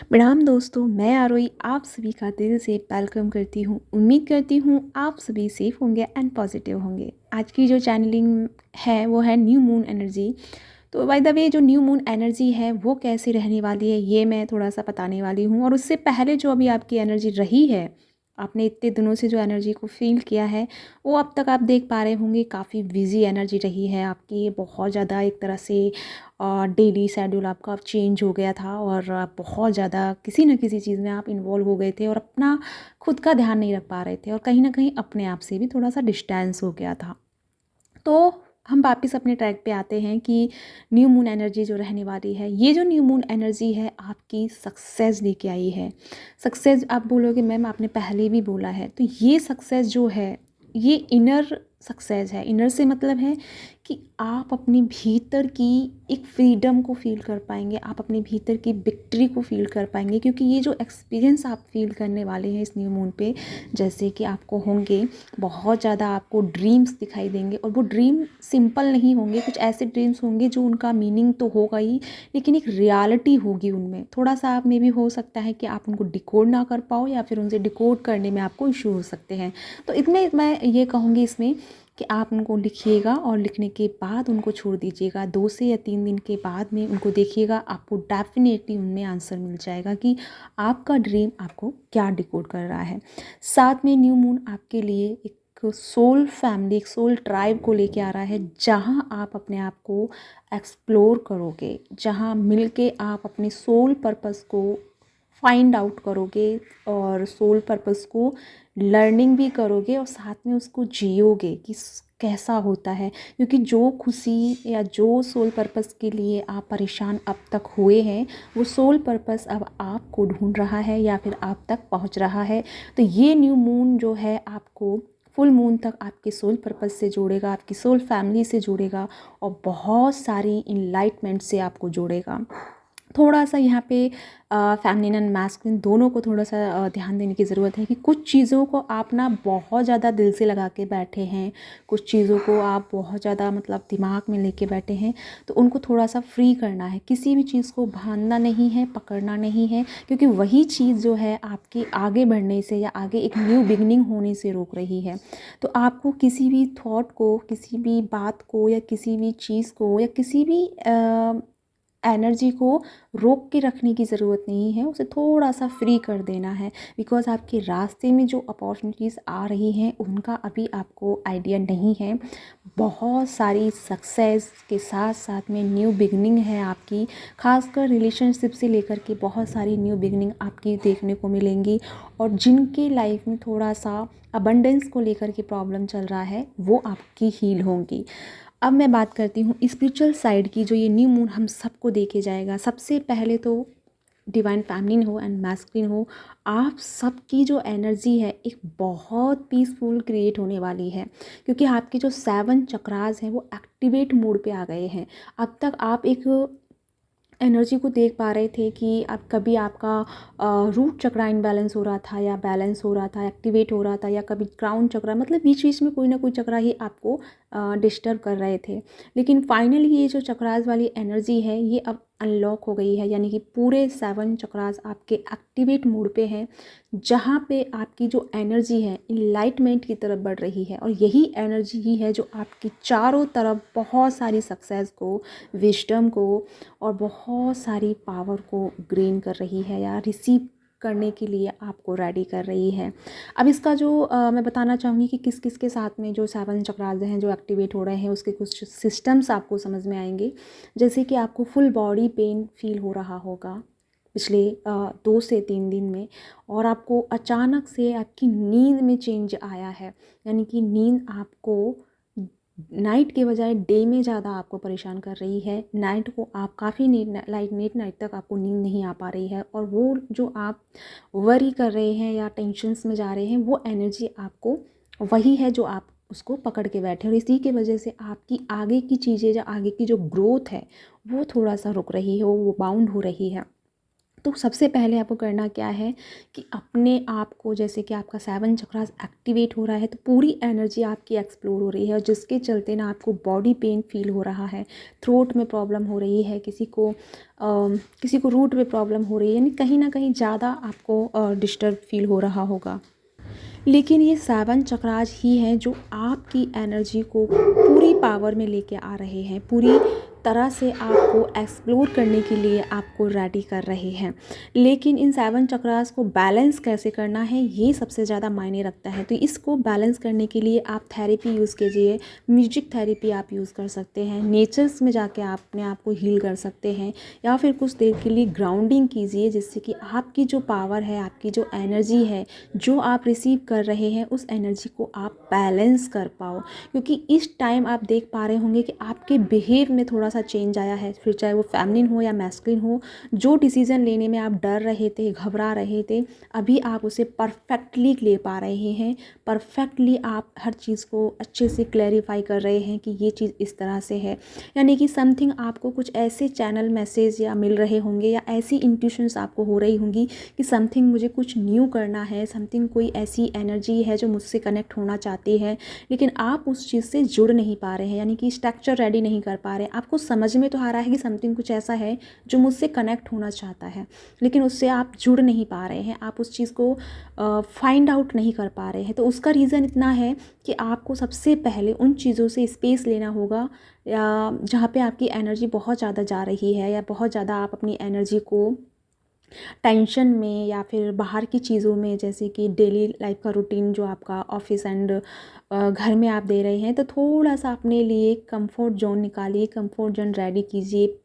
प्रणाम दोस्तों, मैं आरोही आप सभी का दिल से वेलकम करती हूँ। उम्मीद करती हूँ आप सभी सेफ होंगे एंड पॉजिटिव होंगे। आज की जो चैनलिंग है वो है न्यू मून एनर्जी। तो बाय द वे जो न्यू मून एनर्जी है वो कैसे रहने वाली है ये मैं थोड़ा सा बताने वाली हूँ। और उससे पहले जो अभी आपकी एनर्जी रही है, आपने इतने दिनों से जो एनर्जी को फील किया है वो अब तक आप देख पा रहे होंगे काफ़ी बिजी एनर्जी रही है आपकी। बहुत ज़्यादा एक तरह से डेली शेड्यूल आपका चेंज हो गया था और आप बहुत ज़्यादा किसी न किसी चीज़ में आप इन्वॉल्व हो गए थे और अपना खुद का ध्यान नहीं रख पा रहे थे और कहीं ना कहीं अपने आप से भी थोड़ा सा डिस्टेंस हो गया था। तो हम वापस अपने ट्रैक पे आते हैं कि न्यू मून एनर्जी जो रहने वाली है, ये जो न्यू मून एनर्जी है आपकी सक्सेस लेके आई है। सक्सेस आप बोलोगे मैम आपने पहले भी बोला है, तो ये सक्सेस जो है ये इनर सक्सेस है। इनर से मतलब है कि आप अपने भीतर की एक फ्रीडम को फील कर पाएंगे, आप अपने भीतर की विक्ट्री को फील कर पाएंगे, क्योंकि ये जो एक्सपीरियंस आप फील करने वाले हैं इस न्यू मून पे, जैसे कि आपको होंगे बहुत ज़्यादा आपको ड्रीम्स दिखाई देंगे। और वो ड्रीम सिंपल नहीं होंगे, कुछ ऐसे ड्रीम्स होंगे जो उनका मीनिंग तो होगा ही लेकिन एक रियलिटी होगी उनमें। थोड़ा सा आप में भी हो सकता है कि आप उनको डिकोड ना कर पाओ या फिर उनसे डिकोड करने में आपको इशू हो सकते हैं। तो इसमें मैं ये कहूँगी इसमें कि आप उनको लिखिएगा और लिखने के बाद उनको छोड़ दीजिएगा। 2 से या 3 दिन के बाद में उनको देखिएगा, आपको डेफिनेटली उनमें आंसर मिल जाएगा कि आपका ड्रीम आपको क्या डिकोड कर रहा है। साथ में न्यू मून आपके लिए एक सोल फैमिली, एक सोल ट्राइब को लेके आ रहा है, जहाँ आप अपने आप को एक्सप्लोर करोगे, जहाँ मिलके आप अपने सोल पर्पस को फाइंड आउट करोगे और सोल पर्पस को लर्निंग भी करोगे और साथ में उसको जियोगे कि कैसा होता है। क्योंकि जो खुशी या जो सोल पर्पस के लिए आप परेशान अब तक हुए हैं, वो सोल पर्पस अब आपको ढूंढ रहा है या फिर आप तक पहुंच रहा है। तो ये न्यू मून जो है आपको फुल मून तक आपके सोल पर्पस से जोड़ेगा, आपकी सोल फैमिली से जोड़ेगा और बहुत सारी इनलाइटमेंट से आपको जोड़ेगा। थोड़ा सा यहाँ पे फेमिनिन एंड मैस्कुलिन दोनों को थोड़ा सा ध्यान देने की ज़रूरत है कि कुछ चीज़ों को आप ना बहुत ज़्यादा दिल से लगा के बैठे हैं, कुछ चीज़ों को आप बहुत ज़्यादा मतलब दिमाग में लेके बैठे हैं, तो उनको थोड़ा सा फ्री करना है। किसी भी चीज़ को बांधना नहीं है, पकड़ना नहीं है, क्योंकि वही चीज़ जो है आपके आगे बढ़ने से या आगे एक न्यू बिगनिंग होने से रोक रही है। तो आपको किसी भी थॉट को, किसी भी बात को या किसी भी चीज़ को या किसी भी एनर्जी को रोक के रखने की ज़रूरत नहीं है, उसे थोड़ा सा फ्री कर देना है। बिकॉज़ आपके रास्ते में जो अपॉर्चुनिटीज़ आ रही हैं उनका अभी आपको आइडिया नहीं है। बहुत सारी सक्सेस के साथ साथ में न्यू बिगनिंग है आपकी, खासकर रिलेशनशिप से लेकर के बहुत सारी न्यू बिगनिंग आपकी देखने को मिलेंगी। और जिनके लाइफ में थोड़ा सा अबंडेंस को लेकर के प्रॉब्लम चल रहा है वो आपकी हील होंगी। अब मैं बात करती हूँ स्पिरिचुअल साइड की। जो ये न्यू मून हम सबको देखे जाएगा, सबसे पहले तो डिवाइन फैमिलिन हो एंड मैस्कुलिन हो, आप सबकी जो एनर्जी है एक बहुत पीसफुल क्रिएट होने वाली है। क्योंकि आपके जो 7 चक्रास हैं वो एक्टिवेट मोड पे आ गए हैं। अब तक आप एक एनर्जी को देख पा रहे थे कि अब कभी आपका रूट चक्रा इनबैलेंस हो रहा था या बैलेंस हो रहा था, एक्टिवेट हो रहा था, या कभी क्राउन चक्रा, मतलब बीच बीच में कोई ना कोई चक्रा ही आपको डिस्टर्ब कर रहे थे। लेकिन फाइनली ये जो चक्रास वाली एनर्जी है ये अब अनलॉक हो गई है, यानी कि पूरे 7 चक्रास आपके एक्टिवेट मोड पे हैं, जहाँ पे आपकी जो एनर्जी है इनलाइटमेंट की तरफ बढ़ रही है। और यही एनर्जी ही है जो आपकी चारों तरफ बहुत सारी सक्सेस को, विजडम को और बहुत सारी पावर को ग्रेन कर रही है या रिसीव करने के लिए आपको रेडी कर रही है। अब इसका जो मैं बताना चाहूँगी कि किस किस के साथ में जो 7 चक्रास हैं जो एक्टिवेट हो रहे हैं उसके कुछ सिस्टम्स आपको समझ में आएंगे। जैसे कि आपको फुल बॉडी पेन फील हो रहा होगा पिछले 2 से 3 दिन में, और आपको अचानक से आपकी नींद में चेंज आया है, यानी कि नींद आपको नाइट के बजाय डे में ज़्यादा आपको परेशान कर रही है। नाइट को आप काफ़ी लेट नाइट तक आपको नींद नहीं आ पा रही है, और वो जो आप वरी कर रहे हैं या टेंशन्स में जा रहे हैं वो एनर्जी आपको वही है जो आप उसको पकड़ के बैठे, और इसी के वजह से आपकी आगे की चीज़ें या आगे की जो ग्रोथ है वो थोड़ा सा रुक रही है, वो बाउंड हो रही है। तो सबसे पहले आपको करना क्या है कि अपने आप को, जैसे कि आपका 7 चक्रास एक्टिवेट हो रहा है तो पूरी एनर्जी आपकी एक्सप्लोर हो रही है, और जिसके चलते ना आपको बॉडी पेन फील हो रहा है, थ्रोट में प्रॉब्लम हो रही है, किसी को रूट में प्रॉब्लम हो रही है, यानी कहीं ना कहीं ज़्यादा आपको डिस्टर्ब फील हो रहा होगा। लेकिन ये 7 चक्रास ही हैं जो आपकी एनर्जी को पूरी पावर में लेके आ रहे हैं, पूरी तरह से आपको एक्सप्लोर करने के लिए आपको रेडी कर रहे हैं। लेकिन इन 7 चक्रास को बैलेंस कैसे करना है, ये सबसे ज़्यादा मायने रखता है। तो इसको बैलेंस करने के लिए आप थेरेपी यूज़ कीजिए, म्यूजिक थेरेपी आप यूज़ कर सकते हैं, नेचर्स में जाके आप अपने आप को हील कर सकते हैं, या फिर कुछ देर के लिए ग्राउंडिंग कीजिए, जिससे कि आपकी जो पावर है, आपकी जो एनर्जी है, जो आप रिसीव कर रहे हैं, उस एनर्जी को आप बैलेंस कर पाओ। क्योंकि इस टाइम आप देख पा रहे होंगे कि आपके बिहेव में थोड़ा सा चेंज आया है, फिर चाहे वो फेमिनिन हो या मैस्कुलिन हो। जो डिसीज़न लेने में आप डर रहे थे, घबरा रहे थे, अभी आप उसे परफेक्टली ले पा रहे हैं। परफेक्टली आप हर चीज़ को अच्छे से क्लैरिफाई कर रहे हैं कि ये चीज़ इस तरह से है, यानी कि समथिंग आपको कुछ ऐसे चैनल मैसेज या मिल रहे होंगे, या ऐसी इंट्यूशंस आपको हो रही होंगी कि समथिंग मुझे कुछ न्यू करना है, समथिंग कोई ऐसी एनर्जी है जो मुझसे कनेक्ट होना चाहती है, लेकिन आप उस चीज़ से जुड़ नहीं पा रहे हैं, यानी कि स्ट्रक्चर रेडी नहीं कर पा रहे हैं। आपको समझ में तो आ रहा है कि समथिंग कुछ ऐसा है जो मुझसे कनेक्ट होना चाहता है, लेकिन उससे आप जुड़ नहीं पा रहे हैं, आप उस चीज़ को फाइंड आउट नहीं कर पा रहे हैं। तो उसका रीज़न इतना है कि आपको सबसे पहले उन चीज़ों से स्पेस लेना होगा, या जहाँ पे आपकी एनर्जी बहुत ज़्यादा जा रही है, या बहुत ज़्यादा आप अपनी एनर्जी को टेंशन में या फिर बाहर की चीज़ों में, जैसे कि डेली लाइफ का रूटीन जो आपका ऑफिस एंड घर में आप दे रहे हैं, तो थोड़ा सा अपने लिए कंफर्ट जोन निकालिए, कंफर्ट जोन रेडी कीजिए,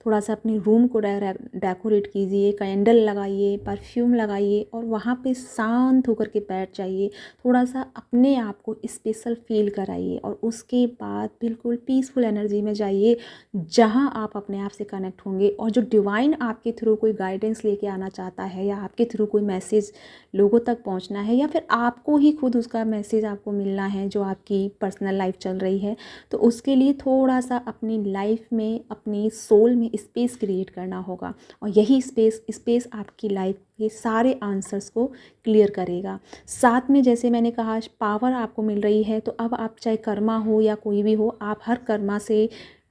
थोड़ा सा अपने रूम को डेकोरेट कीजिए, कैंडल लगाइए, परफ्यूम लगाइए, और वहाँ पे शांत होकर के बैठ जाइए, थोड़ा सा अपने आप को स्पेशल फील कराइए, और उसके बाद बिल्कुल पीसफुल एनर्जी में जाइए, जहाँ आप अपने आप से कनेक्ट होंगे, और जो डिवाइन आपके थ्रू कोई गाइडेंस लेके आना चाहता है, या आपके थ्रू कोई मैसेज लोगों तक पहुँचना है, या फिर आपको ही खुद उसका मैसेज आपको मिलना है जो आपकी पर्सनल लाइफ चल रही है, तो उसके लिए थोड़ा सा अपनी लाइफ में, अपनी सोल में स्पेस क्रिएट करना होगा, और यही स्पेस आपकी लाइफ के सारे आंसर्स को क्लियर करेगा। साथ में जैसे मैंने कहा, पावर आपको मिल रही है, तो अब आप चाहे कर्मा हो या कोई भी हो, आप हर कर्मा से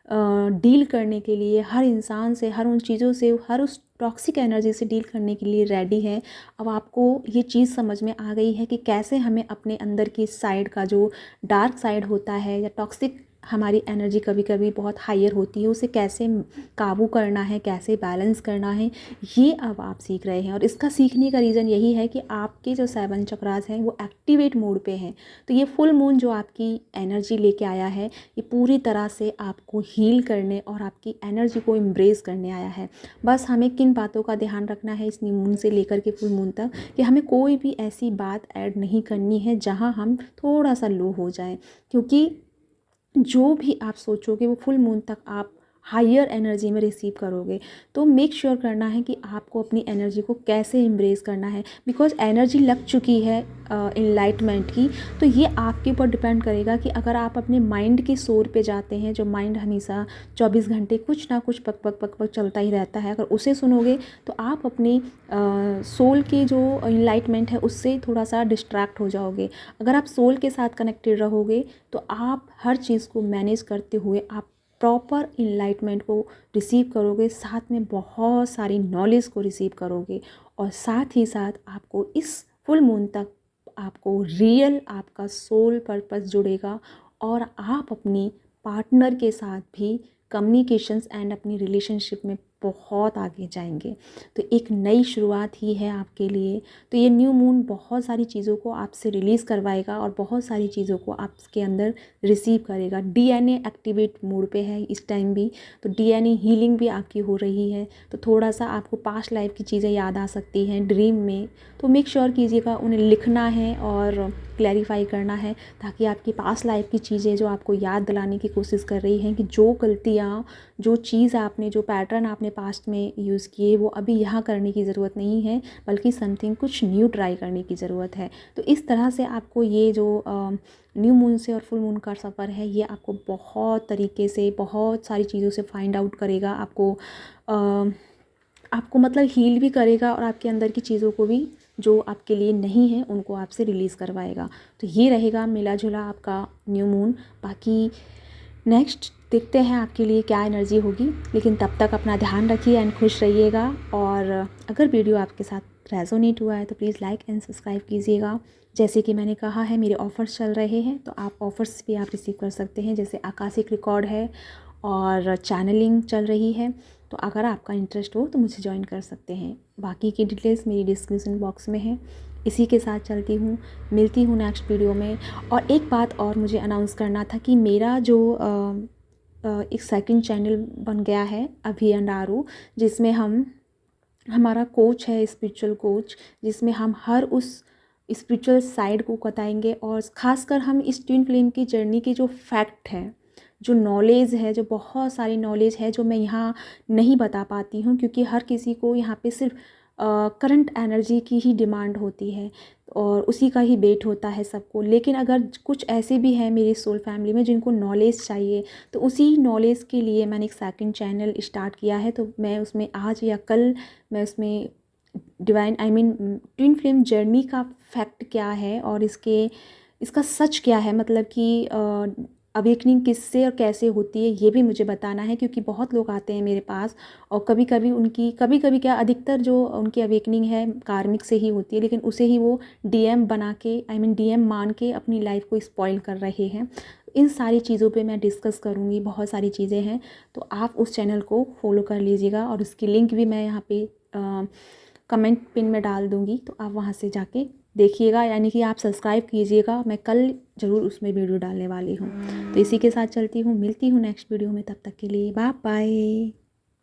डील करने के लिए, हर इंसान से, हर उन चीज़ों से, हर उस टॉक्सिक एनर्जी से डील करने के लिए रेडी है। अब आपको ये चीज़ समझ में आ गई है कि कैसे हमें अपने अंदर की साइड का, जो डार्क साइड होता है, या टॉक्सिक हमारी एनर्जी कभी कभी बहुत हायर होती है, उसे कैसे काबू करना है, कैसे बैलेंस करना है, ये अब आप सीख रहे हैं। और इसका सीखने का रीज़न यही है कि आपके जो 7 चक्रास हैं वो एक्टिवेट मोड पे हैं। तो ये फुल मून जो आपकी एनर्जी लेके आया है, ये पूरी तरह से आपको हील करने और आपकी एनर्जी को एम्ब्रेस करने आया है। बस हमें किन बातों का ध्यान रखना है इस न्यू मून से लेकर के फुल मून तक, कि हमें कोई भी ऐसी बात ऐड नहीं करनी है जहाँ हम थोड़ा सा लो हो जाएं, क्योंकि जो भी आप सोचोगे वो फुल मून तक आप हायर एनर्जी में रिसीव करोगे। तो मेक श्योर करना है कि आपको अपनी एनर्जी को कैसे एम्ब्रेस करना है, बिकॉज एनर्जी लग चुकी है इनलाइटमेंट की। तो ये आपके ऊपर डिपेंड करेगा कि अगर आप अपने माइंड के शोर पे जाते हैं, जो माइंड हमेशा 24 घंटे कुछ ना कुछ पक पक पक पक चलता ही रहता है, अगर उसे सुनोगे तो आप अपनी सोल के जो इनलाइटमेंट है उससे थोड़ा सा डिस्ट्रैक्ट हो जाओगे। अगर आप सोल के साथ कनेक्टेड रहोगे तो आप हर चीज़ को मैनेज करते हुए आप प्रॉपर इनलाइटमेंट को रिसीव करोगे, साथ में बहुत सारी नॉलेज को रिसीव करोगे, और साथ ही साथ आपको इस फुल मून तक आपको रियल आपका सोल पर्पस जुड़ेगा, और आप अपनी पार्टनर के साथ भी कम्युनिकेशंस एंड अपनी रिलेशनशिप में बहुत आगे जाएंगे। तो एक नई शुरुआत ही है आपके लिए। तो ये न्यू मून बहुत सारी चीज़ों को आपसे रिलीज़ करवाएगा, और बहुत सारी चीज़ों को आपके अंदर रिसीव करेगा। डीएनए एक्टिवेट मोड पे है इस टाइम भी, तो डीएनए हीलिंग भी आपकी हो रही है। तो थोड़ा सा आपको पास्ट लाइफ की चीज़ें याद आ सकती हैं ड्रीम में, तो मेक श्योर कीजिएगा उन्हें लिखना है और क्लैरिफाई करना है, ताकि आपकी पास्ट लाइफ की चीज़ें जो आपको याद दिलाने की कोशिश कर रही हैं कि जो गलतियाँ, जो चीज़ आपने, जो पैटर्न आपने पास्ट में यूज़ किए, वो अभी यहाँ करने की ज़रूरत नहीं है, बल्कि समथिंग कुछ न्यू ट्राई करने की ज़रूरत है। तो इस तरह से आपको ये जो न्यू मून से और फुल मून का सफ़र है, ये आपको बहुत तरीके से, बहुत सारी चीज़ों से फाइंड आउट करेगा। आपको आपको मतलब हील भी करेगा और आपके अंदर की चीज़ों को भी जो आपके लिए नहीं है उनको आपसे रिलीज़ करवाएगा। तो ये रहेगा मिला जुला आपका न्यू मून। बाकी नेक्स्ट देखते हैं आपके लिए क्या एनर्जी होगी, लेकिन तब तक अपना ध्यान रखिए एंड खुश रहिएगा। और अगर वीडियो आपके साथ रेजोनेट हुआ है तो प्लीज़ लाइक एंड सब्सक्राइब कीजिएगा। जैसे कि मैंने कहा है मेरे ऑफ़र्स चल रहे हैं, तो आप ऑफ़र्स भी आप रिसीव कर सकते हैं, जैसे आकाशिक रिकॉर्ड है और चैनलिंग चल रही है। तो अगर आपका इंटरेस्ट हो तो मुझे ज्वाइन कर सकते हैं। बाकी की डिटेल्स मेरी डिस्क्रिप्शन बॉक्स में है। इसी के साथ चलती हूँ, मिलती हूँ नेक्स्ट वीडियो में। और एक बात और मुझे अनाउंस करना था कि मेरा जो एक सेकंड चैनल बन गया है अभी अंडारू, जिसमें हमारा कोच है स्पिरिचुअल कोच, जिसमें हम हर उस स्पिरिचुअल साइड को बताएंगे और ख़ासकर हम इस ट्विन फ्लेम की जर्नी की जो फैक्ट है, जो नॉलेज है, जो बहुत सारी नॉलेज है जो मैं यहाँ नहीं बता पाती हूँ, क्योंकि हर किसी को यहाँ पे सिर्फ करंट एनर्जी की ही डिमांड होती है और उसी का ही वेट होता है सबको। लेकिन अगर कुछ ऐसे भी हैं मेरी सोल फैमिली में जिनको नॉलेज चाहिए, तो उसी नॉलेज के लिए मैंने एक सेकंड चैनल स्टार्ट किया है। तो मैं उसमें आज या कल मैं उसमें डिवाइन ट्विन फ्लेम जर्नी का फैक्ट क्या है और इसका सच क्या है, मतलब कि अवेकनिंग किससे और कैसे होती है, ये भी मुझे बताना है। क्योंकि बहुत लोग आते हैं मेरे पास और कभी कभी क्या अधिकतर जो उनकी अवेकनिंग है कार्मिक से ही होती है, लेकिन उसे ही वो डीएम बना के डीएम मान के अपनी लाइफ को स्पॉइल कर रहे हैं। इन सारी चीज़ों पे मैं डिस्कस करूँगी, बहुत सारी चीज़ें हैं। तो आप उस चैनल को फॉलो कर लीजिएगा और उसकी लिंक भी मैं यहाँ पे कमेंट पिन में डाल दूँगी, तो आप वहाँ से जाके देखिएगा, यानी कि आप सब्सक्राइब कीजिएगा। मैं कल ज़रूर उसमें वीडियो डालने वाली हूँ। तो इसी के साथ चलती हूँ, मिलती हूँ नेक्स्ट वीडियो में। तब तक के लिए बाय बाय।